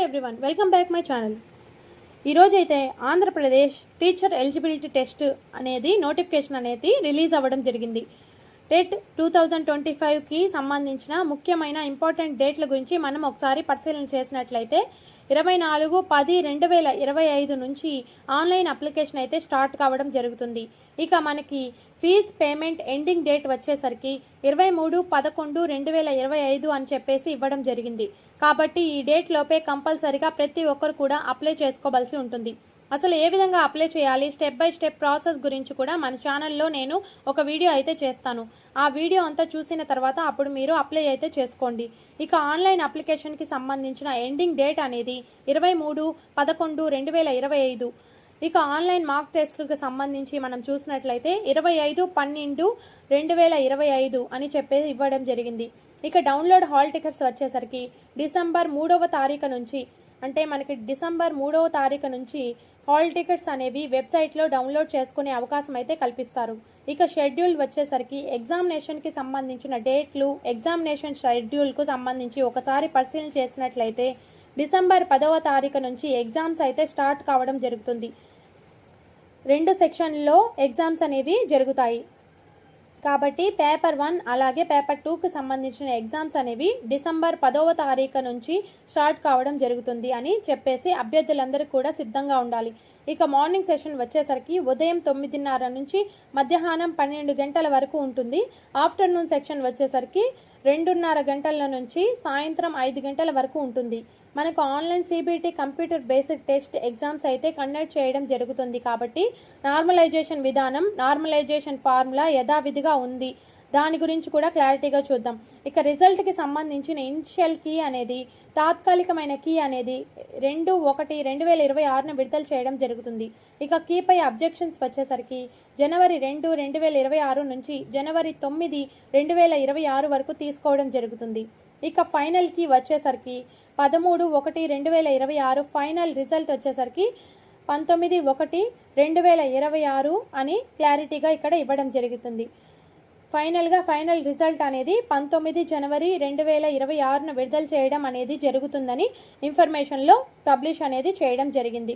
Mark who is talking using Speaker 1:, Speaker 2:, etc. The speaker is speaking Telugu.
Speaker 1: Everyone, welcome back my channel. ఈరోజు అయితే ఆంధ్రప్రదేశ్ టీచర్ ఎలిజిబిలిటీ టెస్ట్ అనేది నోటిఫికేషన్ అనేది రిలీజ్ అవ్వడం జరిగింది. టెట్ 2025కి సంబంధించిన ముఖ్యమైన ఇంపార్టెంట్ డేట్ల గురించి మనం ఒకసారి పరిశీలన చేసినట్లయితే 24/10/2025 నుంచి ఆన్లైన్ అప్లికేషన్ అయితే స్టార్ట్ కావడం జరుగుతుంది. ఇక మనకి ఫీజ్ పేమెంట్ ఎండింగ్ డేట్ వచ్చేసరికి 23/11/2025 అని చెప్పేసి ఇవ్వడం జరిగింది. కాబట్టి ఈ డేట్ లోపే కంపల్సరిగా ప్రతి ఒక్కరు కూడా అప్లై చేసుకోవాల్సి ఉంటుంది. అసలు ఏ విధంగా అప్లై చేయాలి, స్టెప్ బై స్టెప్ ప్రాసెస్ గురించి కూడా మన ఛానల్లో నేను ఒక వీడియో అయితే చేస్తాను. ఆ వీడియో అంతా చూసిన తర్వాత అప్పుడు మీరు అప్లై అయితే చేసుకోండి. ఇక ఆన్లైన్ అప్లికేషన్కి సంబంధించిన ఎండింగ్ డేట్ అనేది 23/11/2025. ఇక ఆన్లైన్ మార్క్ టెస్ట్లకు సంబంధించి మనం చూసినట్లయితే 25/12/2025 అని చెప్పేసి ఇవ్వడం జరిగింది. ఇక డౌన్లోడ్ హాల్ టికెట్స్ వచ్చేసరికి డిసెంబర్ 3వ తారీఖు నుంచి, అంటే మనకి డిసెంబర్ 3వ తారీఖు నుంచి హాల్ టికెట్స్ అనేవి వెబ్సైట్లో డౌన్లోడ్ చేసుకునే అవకాశం అయితే కల్పిస్తారు. ఇక షెడ్యూల్ వచ్చేసరికి ఎగ్జామినేషన్కి సంబంధించిన డేట్లు, ఎగ్జామినేషన్ షెడ్యూల్కు సంబంధించి ఒకసారి పరిశీలన చేసినట్లయితే డిసెంబర్ 10వ తారీఖు నుంచి ఎగ్జామ్స్ అయితే స్టార్ట్ కావడం జరుగుతుంది. 2 సెక్షన్లో ఎగ్జామ్స్ అనేవి జరుగుతాయి. కాబట్టి పేపర్ 1 అలాగే పేపర్ 2కి సంబంధించిన ఎగ్జామ్స్ అనేవి డిసెంబర్ 10వ తారీఖు నుంచి స్టార్ట్ కావడం జరుగుతుంది అని చెప్పేసి అభ్యర్థులందరూ కూడా సిద్ధంగా ఉండాలి. ఇక మార్నింగ్ సెషన్ వచ్చేసరికి ఉదయం 9:30 నుంచి మధ్యాహ్నం 12 గంటల వరకు ఉంటుంది. ఆఫ్టర్నూన్ సెక్షన్ వచ్చేసరికి 2:30 గంటల నుంచి సాయంత్రం 5 గంటల వరకు ఉంటుంది. మనకు online CBT computer based test exams అయితే కండక్ట్ చేయడం జరుగుతుంది. కాబట్టి నార్మలైజేషన్ విధానం, నార్మలైజేషన్ ఫార్ములా యథావిధిగా ఉంది. దాని గురించి కూడా క్లారిటీగా చూద్దాం. ఇక రిజల్ట్కి సంబంధించిన ఇనిషియల్ కీ అనేది, తాత్కాలికమైన కీ అనేది 2/1/2026 విడుదల చేయడం జరుగుతుంది. ఇక కీపై అబ్జెక్షన్స్ వచ్చేసరికి జనవరి 2, 2026 నుంచి జనవరి 9, 2026 వరకు తీసుకోవడం జరుగుతుంది. ఇక ఫైనల్ కీ వచ్చేసరికి 13/1/2026, ఫైనల్ రిజల్ట్ వచ్చేసరికి 19/1/2026 అని క్లారిటీగా ఇక్కడ ఇవ్వడం జరుగుతుంది. ఫైనల్గా ఫైనల్ రిజల్ట్ అనేది 19 జనవరి 2026 విడుదల చేయడం అనేది జరుగుతుందని ఇన్ఫర్మేషన్లో పబ్లిష్ అనేది చేయడం జరిగింది.